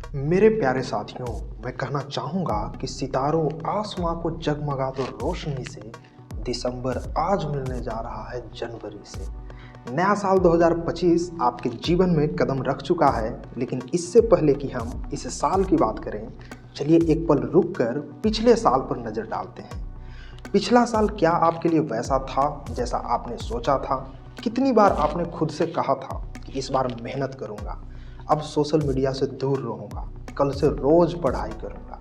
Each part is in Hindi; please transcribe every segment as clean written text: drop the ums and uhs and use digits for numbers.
मेरे प्यारे साथियों, मैं कहना चाहूँगा कि सितारों आसमां को जगमगा दो रोशनी से। दिसंबर आज मिलने जा रहा है जनवरी से। नया साल 2025 आपके जीवन में कदम रख चुका है, लेकिन इससे पहले कि हम इस साल की बात करें, चलिए एक पल रुक कर पिछले साल पर नज़र डालते हैं। पिछला साल क्या आपके लिए वैसा था जैसा आपने सोचा था? कितनी बार आपने खुद से कहा था कि इस बार मेहनत करूँगा, अब सोशल मीडिया से दूर रहूँगा, कल से रोज़ पढ़ाई करूँगा,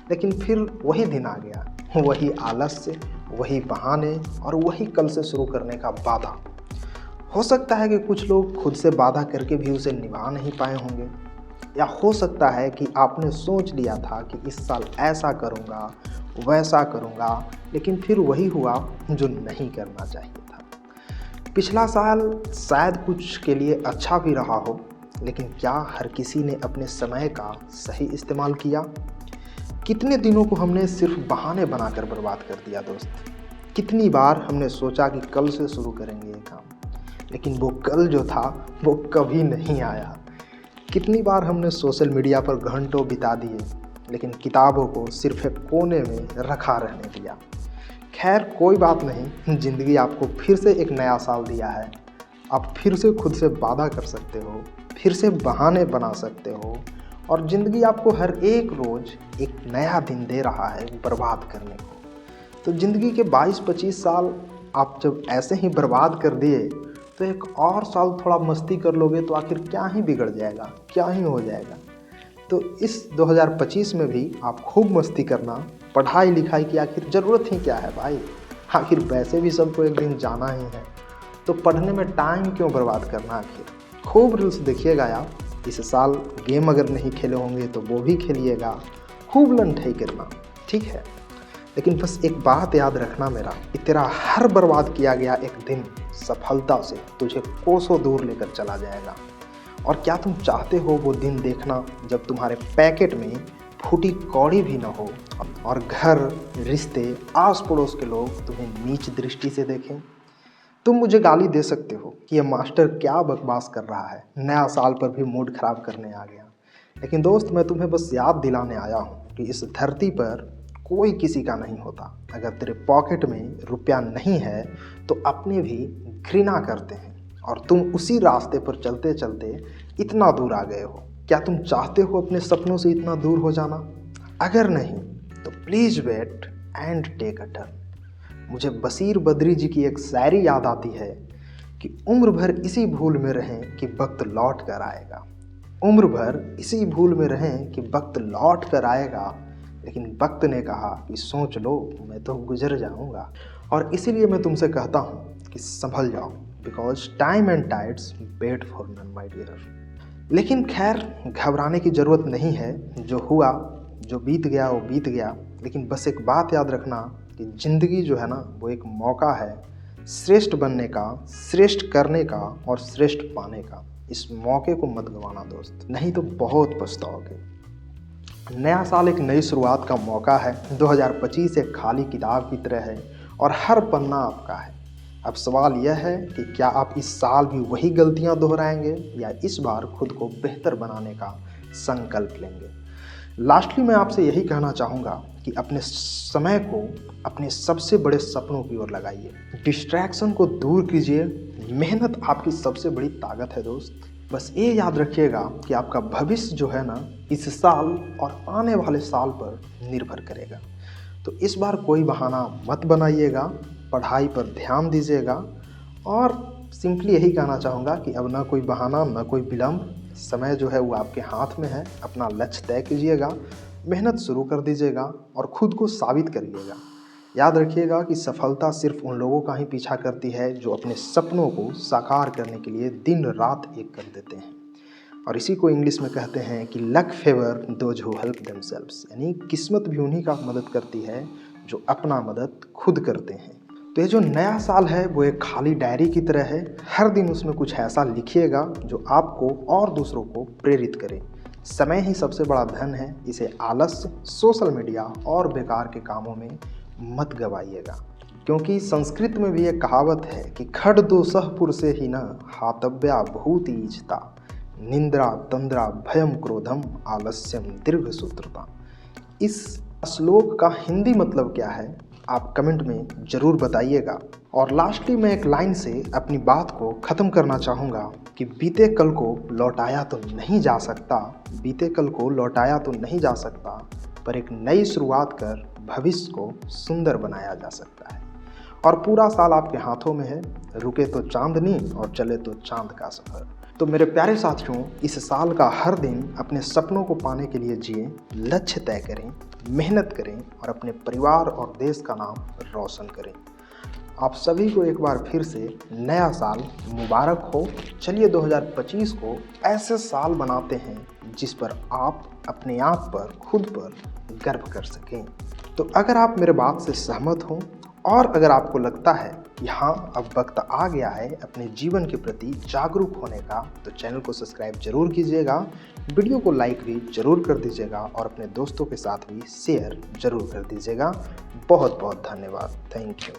लेकिन फिर वही दिन आ गया, वही आलस्य, वही बहाने और वही कल से शुरू करने का वादा। हो सकता है कि कुछ लोग खुद से वादा करके भी उसे निभा नहीं पाए होंगे, या हो सकता है कि आपने सोच लिया था कि इस साल ऐसा करूँगा, वैसा करूँगा, लेकिन फिर वही हुआ जो नहीं करना चाहिए था। पिछला साल शायद कुछ के लिए अच्छा भी रहा हो, लेकिन क्या हर किसी ने अपने समय का सही इस्तेमाल किया? कितने दिनों को हमने सिर्फ बहाने बनाकर बर्बाद कर दिया दोस्त। कितनी बार हमने सोचा कि कल से शुरू करेंगे ये काम, लेकिन वो कल जो था वो कभी नहीं आया। कितनी बार हमने सोशल मीडिया पर घंटों बिता दिए, लेकिन किताबों को सिर्फ एक कोने में रखा रहने दिया। खैर कोई बात नहीं, ज़िंदगी आपको फिर से एक नया साल दिया है। आप फिर से खुद से वादा कर सकते हो, फिर से बहाने बना सकते हो, और ज़िंदगी आपको हर एक रोज़ एक नया दिन दे रहा है बर्बाद करने को। तो ज़िंदगी के 22-25 साल आप जब ऐसे ही बर्बाद कर दिए, तो एक और साल थोड़ा मस्ती कर लोगे तो आखिर क्या ही बिगड़ जाएगा, क्या ही हो जाएगा। तो इस 2025 में भी आप खूब मस्ती करना। पढ़ाई लिखाई की आखिर ज़रूरत ही क्या है भाई, आखिर वैसे भी सबको एक दिन जाना ही है, तो पढ़ने में टाइम क्यों बर्बाद करना। आखिर खूब रील्स देखिएगा यार। इस साल गेम अगर नहीं खेले होंगे तो वो भी खेलिएगा, खूब लंठाई करना, ठीक है। लेकिन बस एक बात याद रखना मेरा, कि तेरा हर बर्बाद किया गया एक दिन सफलता से तुझे कोसों दूर लेकर चला जाएगा। और क्या तुम चाहते हो वो दिन देखना जब तुम्हारे पैकेट में फूटी कौड़ी भी ना हो, और घर, रिश्ते, आस पड़ोस के लोग तुम्हें नीच दृष्टि से देखें? तुम मुझे गाली दे सकते हो कि ये मास्टर क्या बकवास कर रहा है, नया साल पर भी मूड खराब करने आ गया। लेकिन दोस्त, मैं तुम्हें बस याद दिलाने आया हूँ कि इस धरती पर कोई किसी का नहीं होता। अगर तेरे पॉकेट में रुपया नहीं है तो अपने भी घृणा करते हैं, और तुम उसी रास्ते पर चलते चलते इतना दूर आ गए हो। क्या तुम चाहते हो अपने सपनों से इतना दूर हो जाना? अगर नहीं तो please wait and take a turn. मुझे बशीर बद्री जी की एक शायरी याद आती है कि उम्र भर इसी भूल में रहें कि वक्त लौट कर आएगा। उम्र भर इसी भूल में रहें कि वक्त लौट कर आएगा, लेकिन वक्त ने कहा कि सोच लो, मैं तो गुजर जाऊंगा। और इसीलिए मैं तुमसे कहता हूँ कि संभल जाओ, because time and tides wait for none my dear. लेकिन खैर, घबराने की ज़रूरत नहीं है। जो हुआ, जो बीत गया वो बीत गया। लेकिन बस एक बात याद रखना कि ज़िंदगी जो है ना, वो एक मौका है श्रेष्ठ बनने का, श्रेष्ठ करने का और श्रेष्ठ पाने का। इस मौके को मत गंवाना दोस्त, नहीं तो बहुत पछताओगे। नया साल एक नई शुरुआत का मौका है। 2025 एक खाली किताब की तरह है और हर पन्ना आपका है। अब सवाल यह है कि क्या आप इस साल भी वही गलतियां दोहराएंगे, या इस बार खुद को बेहतर बनाने का संकल्प लेंगे। लास्टली मैं आपसे यही कहना चाहूँगा कि अपने समय को अपने सबसे बड़े सपनों की ओर लगाइए। डिस्ट्रैक्शन को दूर कीजिए। मेहनत आपकी सबसे बड़ी ताकत है दोस्त। बस ये याद रखिएगा कि आपका भविष्य जो है ना, इस साल और आने वाले साल पर निर्भर करेगा। तो इस बार कोई बहाना मत बनाइएगा, पढ़ाई पर ध्यान दीजिएगा, और सिंपली यही कहना चाहूँगा कि अब ना कोई बहाना, ना कोई विलंब। समय जो है वो आपके हाथ में है। अपना लक्ष्य तय कीजिएगा, मेहनत शुरू कर दीजिएगा और खुद को साबित करिएगा। याद रखिएगा कि सफलता सिर्फ उन लोगों का ही पीछा करती है जो अपने सपनों को साकार करने के लिए दिन रात एक कर देते हैं। और इसी को इंग्लिश में कहते हैं कि luck favour those who help themselves, यानी किस्मत भी उन्हीं का मदद करती है जो अपना मदद खुद करते हैं। तो ये जो नया साल है वो एक खाली डायरी की तरह है। हर दिन उसमें कुछ ऐसा लिखिएगा जो आपको और दूसरों को प्रेरित करे। समय ही सबसे बड़ा धन है, इसे आलस्य, सोशल मीडिया और बेकार के कामों में मत गवाइएगा। क्योंकि संस्कृत में भी एक कहावत है कि खड दो सहपुर से ही न हातव्या बहुत ईजता, निंद्रा तंद्रा भयम क्रोधम आलस्यम दीर्घ सूत्रता। इस श्लोक का हिंदी मतलब क्या है आप कमेंट में ज़रूर बताइएगा। और लास्टली मैं एक लाइन से अपनी बात को ख़त्म करना चाहूँगा कि बीते कल को लौटाया तो नहीं जा सकता, बीते कल को लौटाया तो नहीं जा सकता, पर एक नई शुरुआत कर भविष्य को सुंदर बनाया जा सकता है। और पूरा साल आपके हाथों में है, रुके तो चांदनी और चले तो चांद का सफ़र। तो मेरे प्यारे साथियों, इस साल का हर दिन अपने सपनों को पाने के लिए जिए, लक्ष्य तय करें, मेहनत करें और अपने परिवार और देश का नाम रोशन करें। आप सभी को एक बार फिर से नया साल मुबारक हो। चलिए 2025 को ऐसे साल बनाते हैं जिस पर आप अपने आप पर, खुद पर गर्व कर सकें। तो अगर आप मेरे बात से सहमत हों और अगर आपको लगता है कि हाँ अब वक्त आ गया है अपने जीवन के प्रति जागरूक होने का, तो चैनल को सब्सक्राइब जरूर कीजिएगा, वीडियो को लाइक भी जरूर कर दीजिएगा और अपने दोस्तों के साथ भी शेयर जरूर कर दीजिएगा। बहुत बहुत धन्यवाद। Thank you.